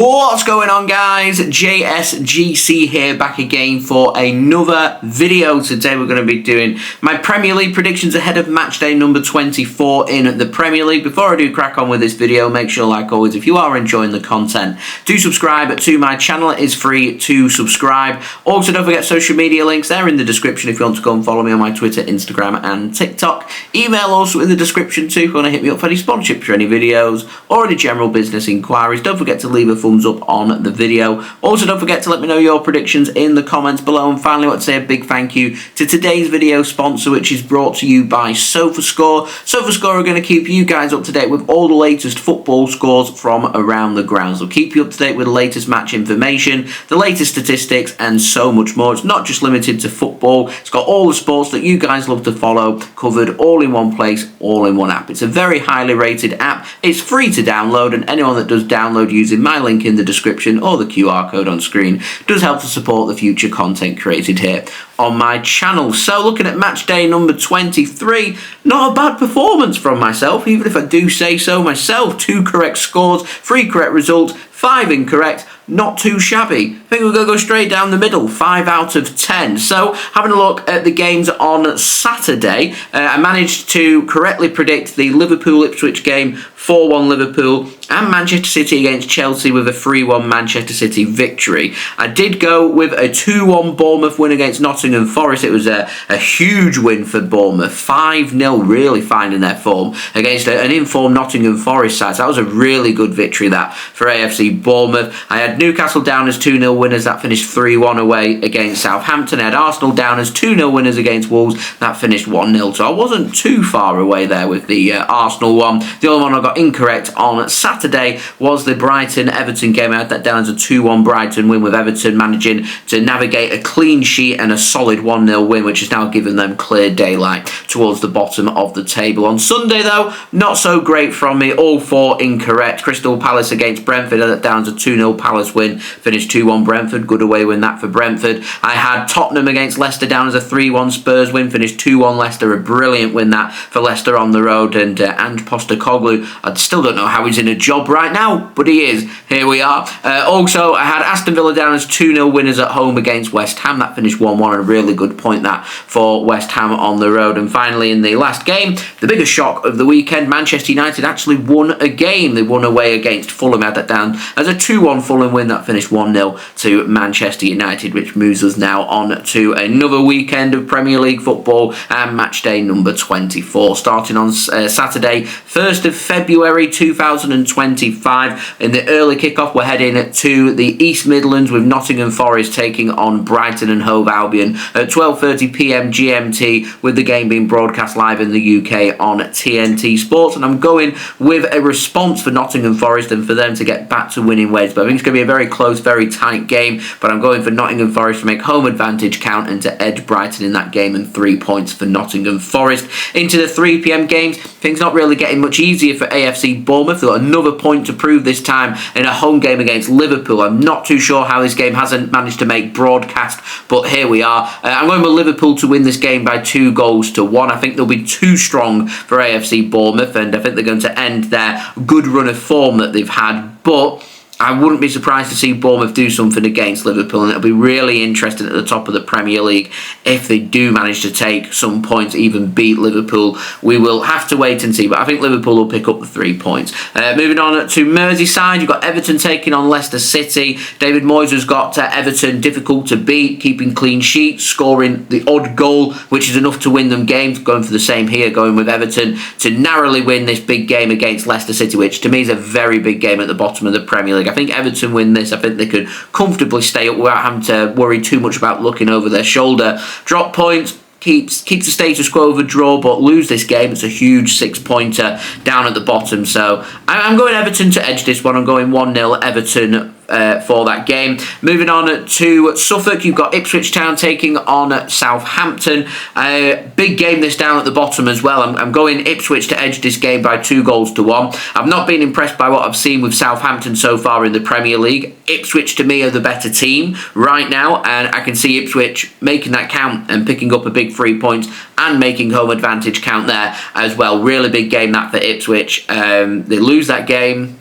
What's going on, guys? JSGC here, back again for another video. Today we're going to be doing my Premier League predictions ahead of match day number 24 in the Premier League. Before I do crack on with this video, make sure, like always, if you are enjoying the content, do subscribe to my channel. It is free to subscribe. Also, don't forget social media links. They're in the description if you want to go and follow me on my Twitter, Instagram and TikTok. Email also in the description too if you want to hit me up for any sponsorships for any videos or any general business inquiries. Don't forget to leave a thumbs up on the video. Also, don't forget to let me know your predictions in the comments below. And finally, I want to say a big thank you to today's video sponsor, which is brought to you by SofaScore. SofaScore are going to keep you guys up to date with all the latest football scores from around the grounds. They'll keep you up to date with the latest match information, the latest statistics, and so much more. It's not just limited to football. It's got all the sports that you guys love to follow, covered all in one place, all in one app. It's a very highly rated app. It's free to download, and anyone that does download using my link in the description or the QR code on screen does help to support the future content created here on my channel. So, looking at match day number 23, not a bad performance from myself, even if I do say so myself. 2 correct scores, 3 correct results, 5 incorrect. Not too shabby. I think we're going to go straight down the middle, 5 out of 10. So, having a look at the games on Saturday, I managed to correctly predict the Liverpool-Ipswich game, 4-1 Liverpool, and Manchester City against Chelsea with a 3-1 Manchester City victory. I did go with a 2-1 Bournemouth win against Nottingham Forest. It was a huge win for Bournemouth, 5-0, really finding their form against an informed Nottingham Forest side. So that was a really good victory, that, for AFC Bournemouth. I had Newcastle down as 2-0 winners. That finished 3-1 away against Southampton. I had Arsenal down as 2-0 winners against Wolves. That finished 1-0. So I wasn't too far away there with the Arsenal one. The only one I got incorrect on Saturday was the Brighton-Everton game. I had that down as a 2-1 Brighton win, with Everton managing to navigate a clean sheet and a solid 1-0 win, which has now given them clear daylight towards the bottom of the table. On Sunday, though, not so great from me. All 4 incorrect. Crystal Palace against Brentford, I had that down as a 2-0 Palace win, finished 2-1 Brentford, good away win that for Brentford. I had Tottenham against Leicester down as a 3-1 Spurs win, finished 2-1 Leicester, a brilliant win that for Leicester on the road. And Postecoglou, I still don't know how he's in a job right now, but he is. Here we are. Also, I had Aston Villa down as 2-0 winners at home against West Ham. That finished 1-1, a really good point that for West Ham on the road. And finally, in the last game, the biggest shock of the weekend, Manchester United actually won a game. They won away against Fulham. I had that down as a 2-1 Fulham win. That finished 1-0 to Manchester United, which moves us now on to another weekend of Premier League football and match day number 24. Starting on Saturday, 1st of February 2025. In the early kickoff, we're heading to the East Midlands with Nottingham Forest taking on Brighton and Hove Albion at 12:30 p.m. GMT, with the game being broadcast live in the UK on TNT Sports. And I'm going with a response for Nottingham Forest and for them to get back to winning ways. But I think it's going to be a very close, very tight game. But I'm going for Nottingham Forest to make home advantage count and to edge Brighton in that game, and 3 points for Nottingham Forest. Into the 3 p.m. games, things not really getting much easier for AFC Bournemouth. They've got another point to prove this time in a home game against Liverpool. I'm not too sure how this game hasn't managed to make broadcast, but here we are. I'm going with Liverpool to win this game by 2-1. I think they'll be too strong for AFC Bournemouth, and I think they're going to end their good run of form that they've had. But I wouldn't be surprised to see Bournemouth do something against Liverpool, and it'll be really interesting at the top of the Premier League if they do manage to take some points, even beat Liverpool. We will have to wait and see, but I think Liverpool will pick up the 3 points. Moving on to Merseyside, you've got Everton taking on Leicester City. David Moyes has got Everton difficult to beat, keeping clean sheets, scoring the odd goal, which is enough to win them games. Going for the same here, going with Everton to narrowly win this big game against Leicester City, which to me is a very big game at the bottom of the Premier League. I think Everton win this. I think they could comfortably stay up without having to worry too much about looking over their shoulder. Drop points, keeps the status quo of a draw, but lose this game, it's a huge 6-pointer down at the bottom. So I'm going Everton to edge this one. I'm going 1-0 Everton for that game. Moving on to Suffolk, you've got Ipswich Town taking on Southampton. Big game this down at the bottom as well. I'm going Ipswich to edge this game by 2-1. I've not been impressed by what I've seen with Southampton so far in the Premier League. Ipswich to me are the better team right now, and I can see Ipswich making that count and picking up a big 3 points and making home advantage count there as well. Really big game that for Ipswich. They lose that game.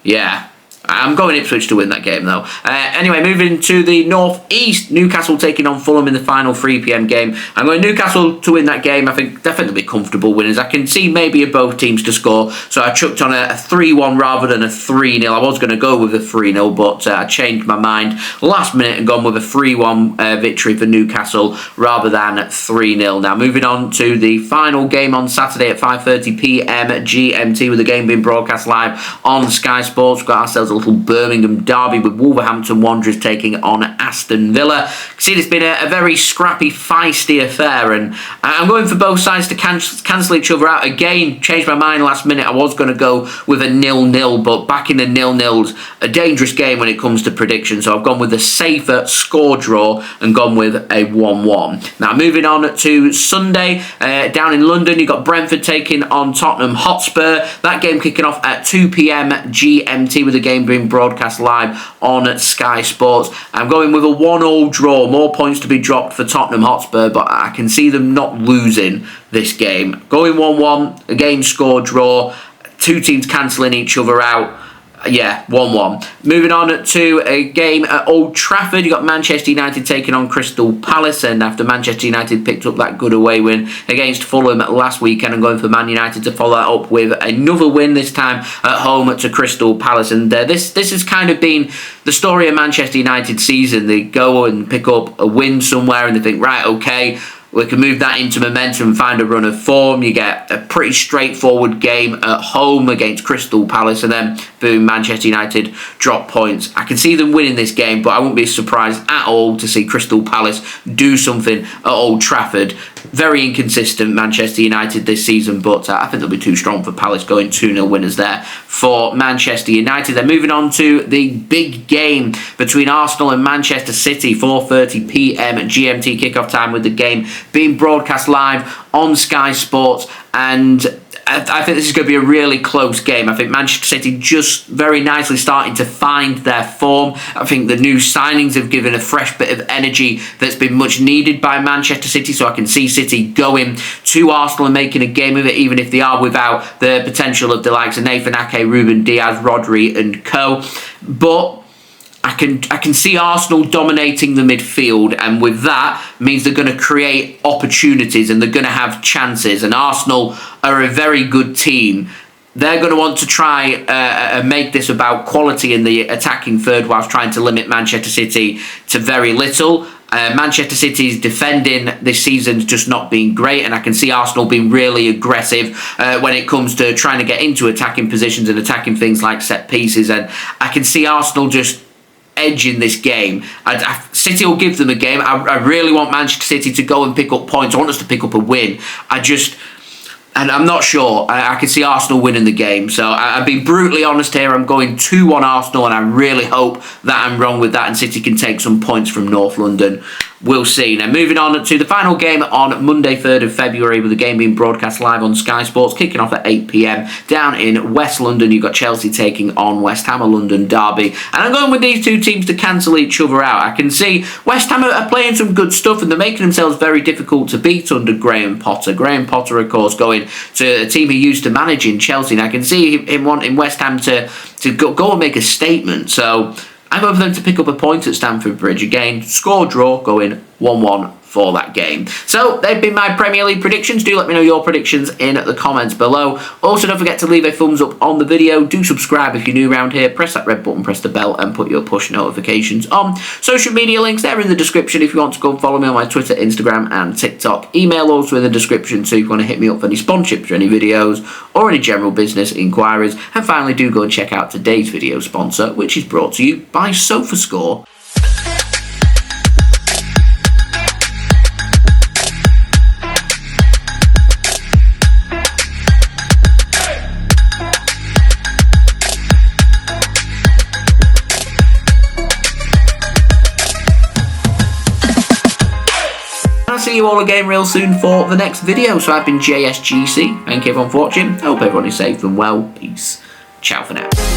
Yeah. I'm going Ipswich to win that game, though. Anyway, moving to the North East, Newcastle taking on Fulham in the final 3 p.m. game. I'm going Newcastle to win that game. I think definitely comfortable winners. I can see maybe both teams to score, so I chucked on a 3-1 rather than a 3-0. I was going to go with a 3-0, but I changed my mind last minute and gone with a 3-1 victory for Newcastle rather than 3-0. Now, moving on to the final game on Saturday at 5:30 p.m. GMT, with the game being broadcast live on Sky Sports. We've got ourselves a little Birmingham derby with Wolverhampton Wanderers taking on Aston Villa. See, it's been a very scrappy, feisty affair, and I'm going for both sides to cancel each other out. Again, changed my mind last minute. I was going to go with a 0-0, but back in the 0-0's a dangerous game when it comes to predictions, so I've gone with a safer score draw and gone with a 1-1. Now, moving on to Sunday, down in London, you've got Brentford taking on Tottenham Hotspur. That game kicking off at 2 p.m. GMT, with the game being broadcast live on Sky Sports. I'm going with a 1-1 draw. More points to be dropped for Tottenham Hotspur, but I can see them not losing this game. Going 1-1, a game score draw, two teams cancelling each other out. Yeah, 1-1. Moving on to a game at Old Trafford, you got Manchester United taking on Crystal Palace, and after Manchester United picked up that good away win against Fulham last weekend, I'm going for Man United to follow that up with another win, this time at home to Crystal Palace. And this has kind of been the story of Manchester United's season. They go and pick up a win somewhere and they think, right, okay, we can move that into momentum and find a run of form. You get a pretty straightforward game at home against Crystal Palace, and then boom, Manchester United drop points. I can see them winning this game, but I wouldn't be surprised at all to see Crystal Palace do something at Old Trafford. Very inconsistent Manchester United this season, but I think they'll be too strong for Palace, going 2-0 winners there for Manchester United. Then moving on to the big game between Arsenal and Manchester City, 4:30 p.m. GMT kickoff time, with the game being broadcast live on Sky Sports. And I think this is going to be a really close game. I think Manchester City just very nicely starting to find their form. I think the new signings have given a fresh bit of energy that's been much needed by Manchester City, so I can see City going to Arsenal and making a game of it, even if they are without the potential of the likes of Nathan Ake, Ruben Diaz, Rodri and co. But I can see Arsenal dominating the midfield, and with that means they're going to create opportunities and they're going to have chances. And Arsenal are a very good team. They're going to want to try and make this about quality in the attacking third, whilst trying to limit Manchester City to very little. Manchester City's defending this season's just not been great, and I can see Arsenal being really aggressive when it comes to trying to get into attacking positions and attacking things like set pieces. And I can see Arsenal just edge in this game. City will give them a game. I really want Manchester City to go and pick up points. I want us to pick up a win. And I'm not sure. I can see Arsenal winning the game. So I've been brutally honest here. I'm going 2-1 Arsenal, and I really hope that I'm wrong with that and City can take some points from North London. We'll see. Now, moving on to the final game on Monday, 3rd of February, with the game being broadcast live on Sky Sports, kicking off at 8 p.m. Down in West London, you've got Chelsea taking on West Ham, a London derby. And I'm going with these two teams to cancel each other out. I can see West Ham are playing some good stuff, and they're making themselves very difficult to beat under Graham Potter. Graham Potter, of course, going to a team he used to manage in Chelsea. And I can see him wanting West Ham to go and make a statement. So I'm going for them to pick up a point at Stamford Bridge. Again, score draw, going 1-1 for that game. So they've been my Premier League predictions. Do let me know your predictions in the comments below. Also, don't forget to leave a thumbs up on the video. Do subscribe if you're new around here. Press that red button, press the bell, and put your push notifications on. Social media links, they're in the description if you want to go and follow me on my Twitter, Instagram and TikTok. Email also in the description too if you want to hit me up for any sponsorships or any videos or any general business inquiries. And finally, do go and check out today's video sponsor, which is brought to you by SofaScore. I'll see you all again real soon for the next video. So I've been JSGC. Thank you everyone for watching. I hope everyone is safe and well. Peace. Ciao for now.